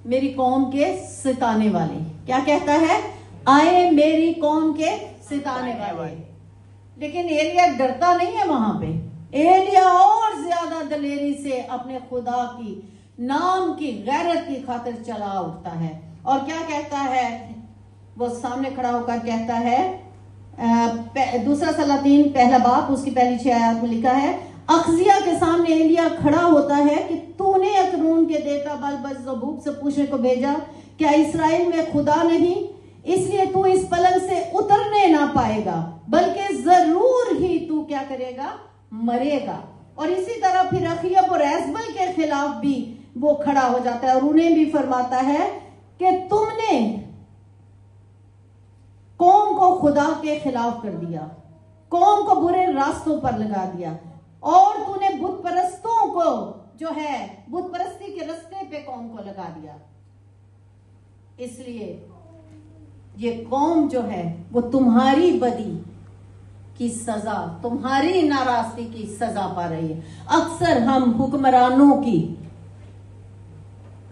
मेरी कौम के सिताने वाले। क्या कहता है? आए मेरी कौम के सिताने वाले। लेकिन एलिया डरता नहीं है वहां पे। एलिया और ज्यादा दलेरी से अपने खुदा की नाम की गैरत की खातिर चला उठता है। और क्या कहता है? वो सामने खड़ा होकर कहता है, दूसरा सलातीन पहला बाब उसकी पहली 6 आयत में लिखा है, अखजिया के सामने एलिया खड़ा होता है कि तूने अकरून के देवता बाल-ज़बूब से पूछने को भेजा, क्या इस्राएल में खुदा नहीं? इसलिए तू इस पलंग से उतरने ना पाएगा, बल्कि जरूर ही तू क्या करेगा? मरेगा। और इसी तरह फिर अखियब और एजबल के खिलाफ भी वो खड़ा हो जाता है और उन्हें भी फरमाता है कि तुमने कौम को खुदा के खिलाफ कर दिया, कौम को बुरे रास्तों पर लगा दिया और तूने बुत परस्तों को जो है बुत परस्ती के रास्ते पे कौम को लगा दिया। इसलिए ये कौम जो है वो तुम्हारी बदी की सजा, तुम्हारी नाराजगी की सजा पा रही है। अक्सर हम हुक्मरानों की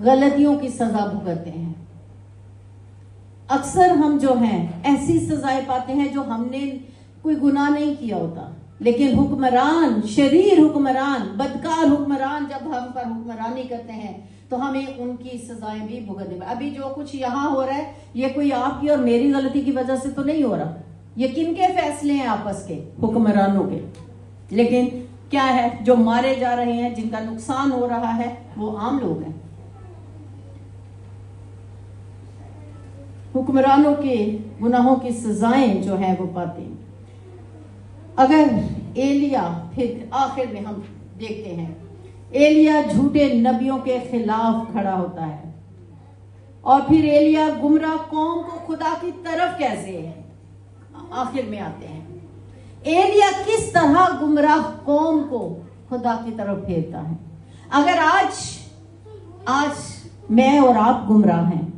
गलतियों की सजा भुगतते हैं। अक्सर हम जो हैं ऐसी सजाएं पाते हैं जो हमने कोई गुनाह नहीं किया होता, लेकिन हुक्मरान, शरीर हुक्मरान, बदकार हुक्मरान जब हम पर हुक्मरानी करते हैं तो हमें उनकी सजाएं भी भुगतनी। अभी जो कुछ यहाँ हो रहा है ये कोई आपकी और मेरी गलती की वजह से तो नहीं हो रहा। ये किनके फैसले हैं? आपस के, हुक्मरानों के। लेकिन क्या है, जो मारे जा रहे हैं, जिनका नुकसान हो रहा है, वो आम लोग हैं। हुक्मरानों के गुनाहों की सजाएं जो है वो पाते हैं। अगर एलिया, फिर आखिर में हम देखते हैं एलिया झूठे नबियों के खिलाफ खड़ा होता है और फिर एलिया गुमराह कौम को खुदा की तरफ कैसे आखिर में आते हैं। एलिया किस तरह गुमराह कौम को खुदा की तरफ फेरता है। अगर आज मैं और आप गुमराह हैं,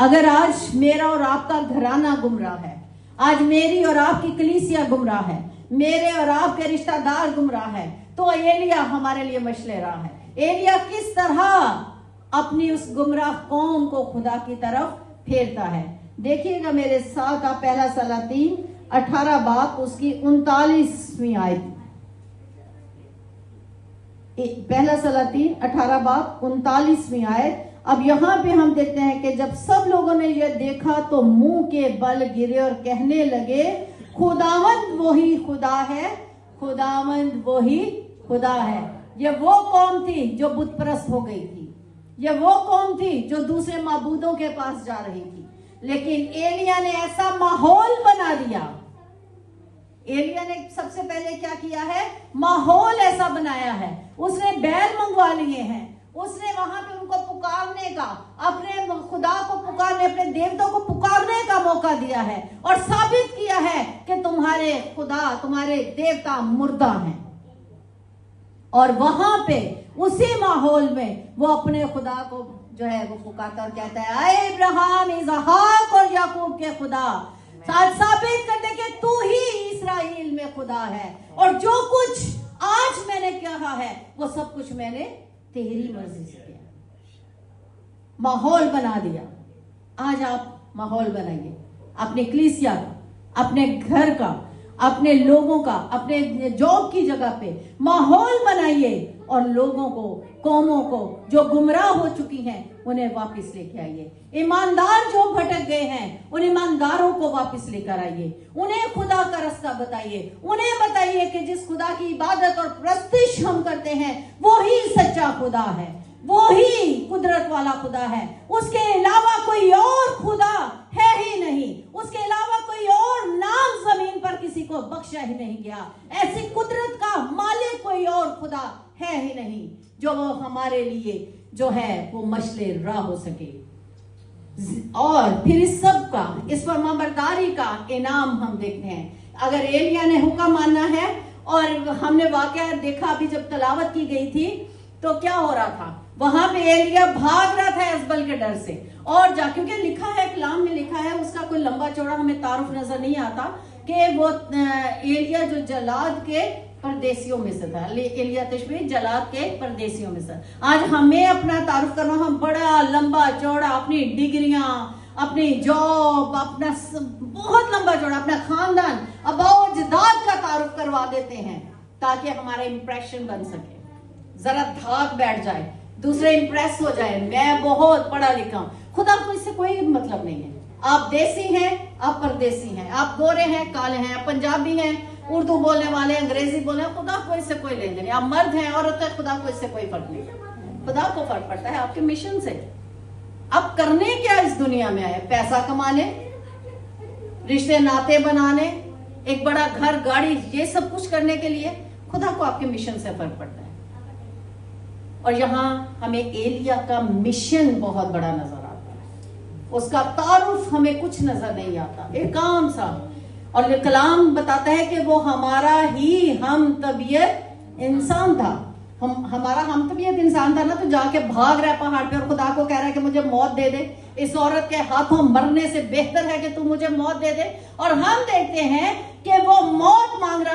अगर आज मेरा और आपका घराना गुमराह है, आज मेरी और आपकी कलीसिया गुमराह है, मेरे और आपके रिश्तेदार गुमराह है, तो एलिया हमारे लिए मशले रहा है। एलिया किस तरह अपनी उस गुमराह कौम को खुदा की तरफ फेरता है। देखिएगा मेरे साथ आप पहला सलातीन 18 बाब उसकी 39वीं आयत। पहला सलातीन 18 बाब 39वीं आयत। अब यहाँ पे हम देखते हैं कि जब सब लोगों ने यह देखा तो मुंह के बल गिरे और कहने लगे, खुदावंद वही खुदा है, खुदावंद वही खुदा है। ये वो कौम थी जो बुत परस्त हो गई थी, ये वो कौम थी जो दूसरे माबूदों के पास जा रही थी। लेकिन एलिया ने ऐसा माहौल बना दिया। एलिया ने सबसे पहले क्या किया है? माहौल ऐसा बनाया है। उसने बैल मंगवा लिए हैं, उसने वहां पे उनको पुकारने का, अपने खुदा को पुकारने, अपने देवताओं को पुकारने का मौका दिया है और साबित किया है कि तुम्हारे खुदा, तुम्हारे देवता मुर्दा हैं। और वहां पे उसी माहौल में वो अपने खुदा को जो है वो पुकारता और कहता है, आए इब्राहिम, इसहाक और याकूब के खुदा, साबित कर दे कि तू ही इस्राएल में खुदा है और जो कुछ आज मैंने कहा है वो सब कुछ मैंने तेरी मर्जी से किया। माहौल बना दिया। आज आप माहौल बनाइए अपने कलीसिया का, अपने घर का, अपने लोगों का, अपने जॉब की जगह पे माहौल बनाइए और लोगों को, कौमों को जो गुमराह हो चुकी हैं उन्हें वापस लेके आइए। ईमानदार जो भटक गए हैं उन ईमानदारों को वापस लेकर आइए। उन्हें खुदा का रास्ता बताइए। उन्हें बताइए कि जिस खुदा की इबादत और प्रस्तिश हम करते हैं वो ही सच्चा खुदा है, वो ही कुदरत वाला खुदा है। उसके अलावा कोई और खुदा है ही नहीं। उसके अलावा कोई और नाम जमीन पर किसी को बख्शा ही नहीं गया। ऐसी कुदरत का मालिक कोई और खुदा है ही नहीं जो वो हमारे लिए जो है वो मशले राह हो सके। और फिर इस सब का, इस फरमाबरदारी का इनाम हम देखते हैं। अगर एलिया ने हुक्म माना है, और हमने वाकया देखा अभी जब तलावत की गई थी तो क्या हो रहा था, वहां पे एलिया भाग रहा था एजबल के डर से। और क्योंकि लिखा है, कलाम में लिखा है, उसका कोई लंबा चौड़ा हमें तारुफ नजर नहीं आता कि वो एलिया जो जलाद के परदेसियों में से था। एलिय्याह तिशबी जलाद के परदेसियों में से। आज हमें अपना तारुफ करना, हम बड़ा लंबा चौड़ा अपनी डिग्रियां, अपनी जॉब, अपना बहुत लंबा चौड़ा अपना खानदान, अबाव जदाद का तारुफ करवा देते हैं ताकि हमारा इंप्रेशन बन सके, जरा धाक बैठ जाए, दूसरे इंप्रेस हो जाए, मैं बहुत पढ़ा लिखा हूं। खुदा को इससे कोई मतलब नहीं है। आप देसी हैं, आप परदेसी हैं, आप गोरे हैं, काले हैं, आप पंजाबी हैं, उर्दू बोलने वाले, अंग्रेजी बोलने, खुदा को इससे कोई लेन देन नहीं। आप मर्द हैं, औरत है, खुदा को इससे कोई फर्क नहीं। खुदा को फर्क पड़ता है आपके मिशन से। आप करने क्या इस दुनिया में आए? पैसा कमाने, रिश्ते नाते बनाने, एक बड़ा घर गाड़ी, ये सब कुछ करने के लिए? खुदा को आपके मिशन से फर्क पड़ता है। और यहां हमें एलिय्याह का मिशन बहुत बड़ा नजर आता है, उसका तारुफ हमें कुछ नजर नहीं आता, एक काम सा। और ये कलाम बताता है कि वो हमारा ही हम तबीयत इंसान था। हमारा हम तबीयत इंसान था ना, तो जाके भाग रहा है पहाड़ पे और खुदा को कह रहा है कि मुझे मौत दे दे, इस औरत के हाथों मरने से बेहतर है कि तू मुझे मौत दे दे। और हम देखते हैं कि वो मौत मांग रहा